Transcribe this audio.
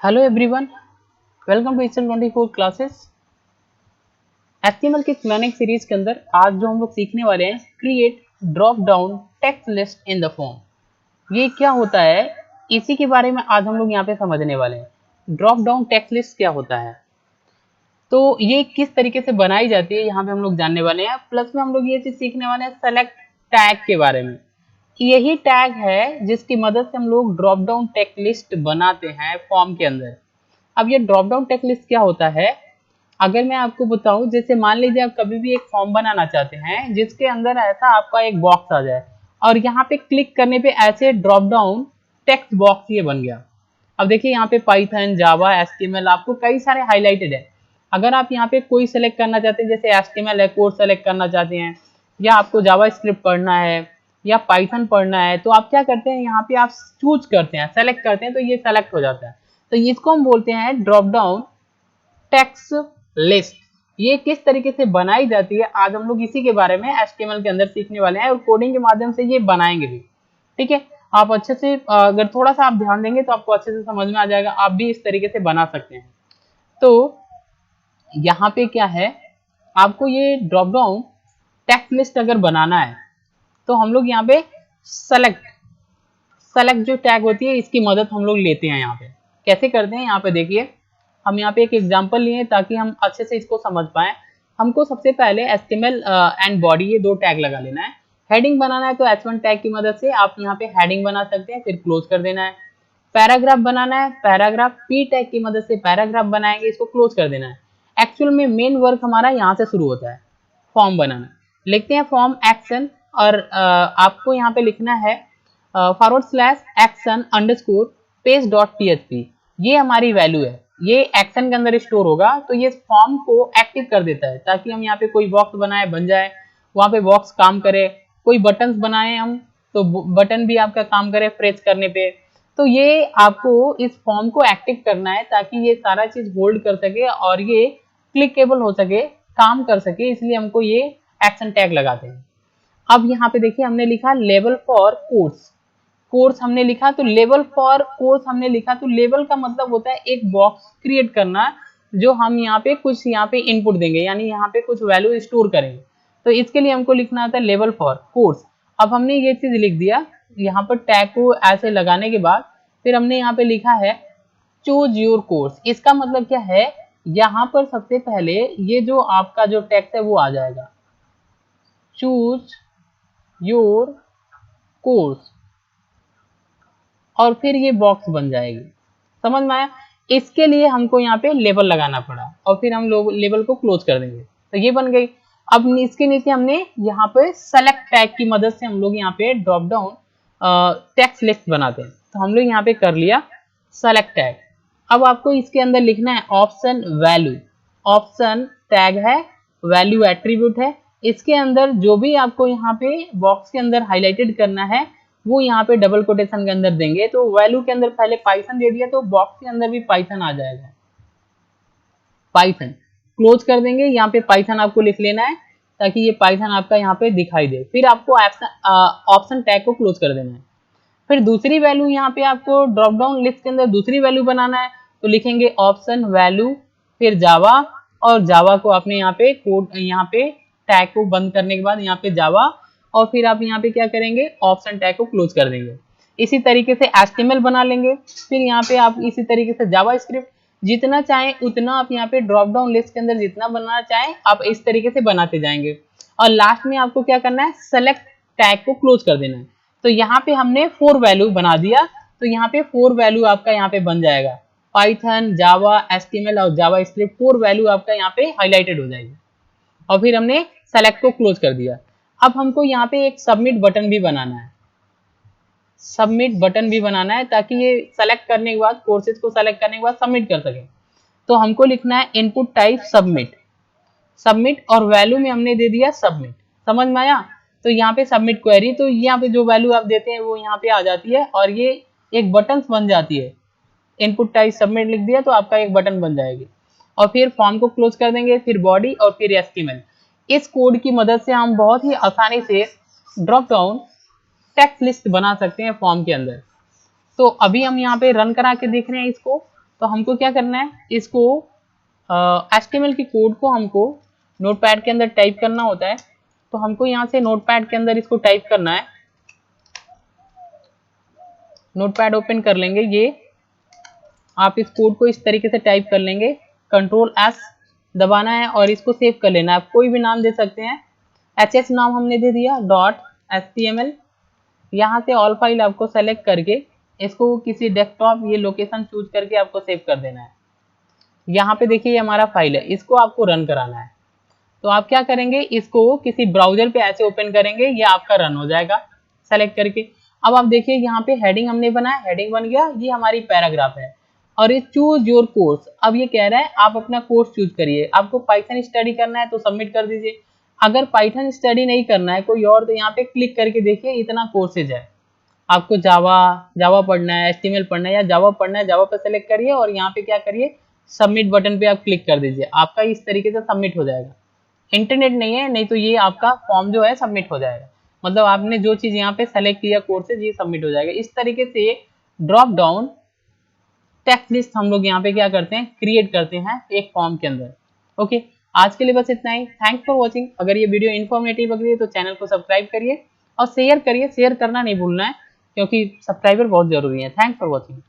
Hello everyone, welcome to eastern 24 classes. HTML की learning series के अंदर आज जो हम लोग सीखने वाले हैं, create drop down text list in the form. ये क्या होता है, इसी के बारे में आज हम लोग यहाँ पे समझने वाले हैं। ड्रॉप डाउन टेक्स्ट लिस्ट क्या होता है, तो ये किस तरीके से बनाई जाती है, यहाँ पे हम लोग जानने वाले हैं। प्लस में हम लोग ये चीज सीखने वाले हैं सेलेक्ट टैग के बारे में। यही टैग है जिसकी मदद से हम लोग ड्रॉप डाउन टेक्स्ट लिस्ट बनाते हैं फॉर्म के अंदर। अब ये ड्रॉप डाउन टेक्स्ट लिस्ट क्या होता है, अगर मैं आपको बताऊं, जैसे मान लीजिए आप कभी भी एक फॉर्म बनाना चाहते हैं जिसके अंदर ऐसा आपका एक बॉक्स आ जाए और यहाँ पे क्लिक करने पे ऐसे ड्रॉप डाउन टेक्स्ट बॉक्स ये बन गया। अब देखिए यहाँ पे पाइथन, जावा, एचटीएमएल आपको कई सारे हाईलाइटेड है। अगर आप यहाँ पे कोई सेलेक्ट करना चाहते हैं, जैसे एचटीएमएल है, कोड सेलेक्ट करना चाहते हैं, या आपको जावा स्क्रिप्ट पढ़ना है या पाइथन पढ़ना है, तो आप क्या करते हैं, यहाँ पे आप चूज करते हैं, सेलेक्ट करते हैं, तो ये सेलेक्ट हो जाता है। तो इसको हम बोलते हैं ड्रॉप डाउन टेक्स्ट लिस्ट। ये किस तरीके से बनाई जाती है, आज हम लोग इसी के बारे में HTML के अंदर सीखने वाले हैं और कोडिंग के माध्यम से ये बनाएंगे भी। ठीक है, आप अच्छे से अगर थोड़ा सा आप ध्यान देंगे तो आपको अच्छे से समझ में आ जाएगा, आप भी इस तरीके से बना सकते हैं। तो यहाँ पे क्या है, आपको ये ड्रॉप डाउन टेक्स्ट लिस्ट अगर बनाना है तो हम लोग यहाँ पे सेलेक्ट जो टैग होती है इसकी मदद हम लोग लेते हैं। यहाँ पे कैसे करते हैं, यहाँ पे देखिए, हम यहाँ पे एक एग्जांपल लिए ताकि हम अच्छे से इसको समझ पाए। हमको सबसे पहले HTML एंड बॉडी ये दो टैग लगा लेना है। हेडिंग बनाना है तो H1 टैग की मदद से आप यहाँ पे हेडिंग बना सकते हैं, फिर क्लोज कर देना है। पैराग्राफ बनाना है, पैराग्राफ P टैग की मदद से पैराग्राफ बनाएंगे, इसको क्लोज कर देना है। एक्चुअल में मेन वर्क हमारा यहाँ से शुरू होता है, फॉर्म बनाना। लिखते हैं फॉर्म एक्शन और आपको यहाँ पे लिखना है /action_ पेज डॉट php। ये हमारी वैल्यू है, ये एक्शन के अंदर स्टोर होगा, तो ये फॉर्म को एक्टिव कर देता है ताकि हम यहाँ पे कोई बॉक्स बनाए बन जाए, वहाँ पे बॉक्स काम करे। कोई बटन्स बनाए हम तो बटन भी आपका काम करे प्रेस करने पे। तो ये आपको इस फॉर्म को एक्टिव करना है ताकि ये सारा चीज होल्ड कर सके और ये क्लिकेबल हो सके, काम कर सके, इसलिए हमको ये एक्शन टैग लगाते हैं। अब यहाँ पे देखिए हमने लिखा लेवल फॉर कोर्स हमने लिखा, तो लेवल फॉर कोर्स हमने लिखा, तो लेवल का मतलब होता है एक बॉक्स क्रिएट करना जो हम यहाँ पे कुछ यहाँ पे इनपुट देंगे, यानी यहाँ पे कुछ वैल्यू स्टोर करेंगे। तो इसके लिए हमको लिखना होता है लेवल फॉर कोर्स। अब हमने ये चीज लिख दिया, यहाँ पर टैग को ऐसे लगाने के बाद फिर हमने यहाँ पे लिखा है चूज योर कोर्स। इसका मतलब क्या है, यहाँ पर सबसे पहले ये जो आपका जो टेक्स्ट है वो आ जाएगा, चूज योर कोर्स, और फिर ये बॉक्स बन जाएगी। समझ में आया? इसके लिए हमको यहाँ पे लेबल लगाना पड़ा और फिर हम लोग लेबल को क्लोज कर देंगे, तो ये बन गई। अब इसके नीचे हमने यहाँ पे सेलेक्ट टैग की मदद से हम लोग यहाँ पे ड्रॉप डाउन टेक्स्ट लिस्ट बनाते हैं। तो हम लोग यहाँ पे कर लिया सेलेक्ट टैग। अब आपको इसके अंदर लिखना है ऑप्शन वैल्यू। ऑप्शन टैग है, वैल्यू एट्रीब्यूट है। इसके अंदर जो भी आपको यहाँ पे बॉक्स के अंदर हाईलाइटेड करना है वो यहाँ पे डबल कोटेशन के अंदर देंगे। तो वैल्यू के अंदर पहले पाइथन दे दिया तो बॉक्स के अंदर भी पाइथन आ जाएगा, पाइथन क्लोज कर देंगे। यहाँ पे पाइथन आपको लिख लेना है ताकि ये पाइथन आपका यहाँ पे दिखाई दे। फिर आपको ऑप्शन टैग को क्लोज कर देना है। फिर दूसरी वैल्यू यहाँ पे आपको ड्रॉप डाउन लिस्ट के अंदर दूसरी वैल्यू बनाना है, तो लिखेंगे ऑप्शन वैल्यू, फिर जावा, और जावा को आपने यहाँ पे कोड, यहाँ पे टैग को बंद करने के बाद यहाँ पे जावा, और फिर आप यहाँ पे क्या करेंगे, ऑप्शन टैग को क्लोज कर देंगे। इसी तरीके से HTML बना लेंगे। फिर यहाँ पे आप इसी तरीके से जावा स्क्रिप्ट, जितना चाहें उतना आप यहाँ पे ड्रॉप डाउन लिस्ट के अंदर जितना बनाना चाहें आप इस तरीके से बनाते जाएंगे। और लास्ट में आपको क्या करना है, सेलेक्ट टैग को क्लोज कर देना है। तो यहाँ पे हमने 4 वैल्यू बना दिया, तो यहाँ पे 4 वैल्यू आपका यहाँ पे बन जाएगा। पाइथन, जावा, HTML और जावा स्क्रिप्ट 4 वैल्यू आपका यहाँ पे हाईलाइटेड हो जाएगी। और फिर हमने सेलेक्ट को क्लोज कर दिया। अब हमको यहाँ पे एक सबमिट बटन भी बनाना है, सबमिट बटन भी बनाना है ताकि ये सेलेक्ट करने के बाद, कोर्सेज को सेलेक्ट करने के बाद सबमिट कर सके। तो हमको लिखना है इनपुट टाइप सबमिट, और वैल्यू में हमने दे दिया सबमिट। समझ में आया? तो यहाँ पे सबमिट क्वेरी, तो यहाँ पे जो वैल्यू आप देते हैं वो यहाँ पे आ जाती है और ये एक बटन बन जाती है। इनपुट टाइप सबमिट लिख दिया तो आपका एक बटन बन जाएगी। और फिर फॉर्म को क्लोज कर देंगे, फिर बॉडी और फिर HTML। इस कोड की मदद से हम बहुत ही आसानी से ड्रॉप डाउन टेक्स्ट लिस्ट बना सकते हैं फॉर्म के अंदर। तो अभी हम यहाँ पे रन करा के देख रहे हैं इसको। तो हमको क्या करना है, इसको HTML की कोड को हमको नोटपैड के अंदर टाइप करना होता है। तो हमको यहाँ से नोटपैड के अंदर इसको टाइप करना है। नोटपैड ओपन कर लेंगे, ये आप इस कोड को इस तरीके से टाइप कर लेंगे, Ctrl+S दबाना है और इसको सेव कर लेना है। आप कोई भी नाम दे सकते हैं, HS नाम हमने दे दिया, .html। यहाँ से ऑल फाइल आपको सेलेक्ट करके इसको किसी डेस्कटॉप ये लोकेशन चूज करके आपको सेव कर देना है। यहाँ पे देखिए ये हमारा फाइल है, इसको आपको रन कराना है। तो आप क्या करेंगे, इसको किसी ब्राउजर पे ऐसे ओपन करेंगे, ये आपका रन हो जाएगा सेलेक्ट करके। अब आप देखिए यहाँ पे हेडिंग हमने बनाया, हेडिंग बन गया, ये हमारी पैराग्राफ है। और ये चूज योर कोर्स, अब ये कह रहा है आप अपना कोर्स चूज करिए। आपको पाइथन स्टडी करना है तो सबमिट कर दीजिए, अगर पाइथन स्टडी नहीं करना है कोई और, तो यहाँ पे क्लिक करके देखिए इतना कोर्सेज है। आपको जावा पढ़ना है, HTML पढ़ना है या जावा पढ़ना है, जावा पर सेलेक्ट करिए और यहाँ पे क्या करिए, सबमिट बटन पे आप क्लिक कर दीजिए, आपका इस तरीके से सबमिट हो जाएगा। इंटरनेट नहीं है, नहीं तो ये आपका फॉर्म जो है सबमिट हो जाएगा। मतलब आपने जो चीज़ यहाँ पे सेलेक्ट किया कोर्सेज, ये सबमिट हो जाएगा। इस तरीके से ड्रॉप डाउन टेक्स्ट लिस्ट हम लोग यहाँ पे क्या करते हैं, क्रिएट करते हैं एक फॉर्म के अंदर। ओके, आज के लिए बस इतना ही। Thanks for watching. अगर ये वीडियो इन्फॉर्मेटिव लग रही है तो चैनल को सब्सक्राइब करिए और शेयर करिए, शेयर करना नहीं भूलना है क्योंकि सब्सक्राइबर बहुत जरूरी है। Thanks for watching.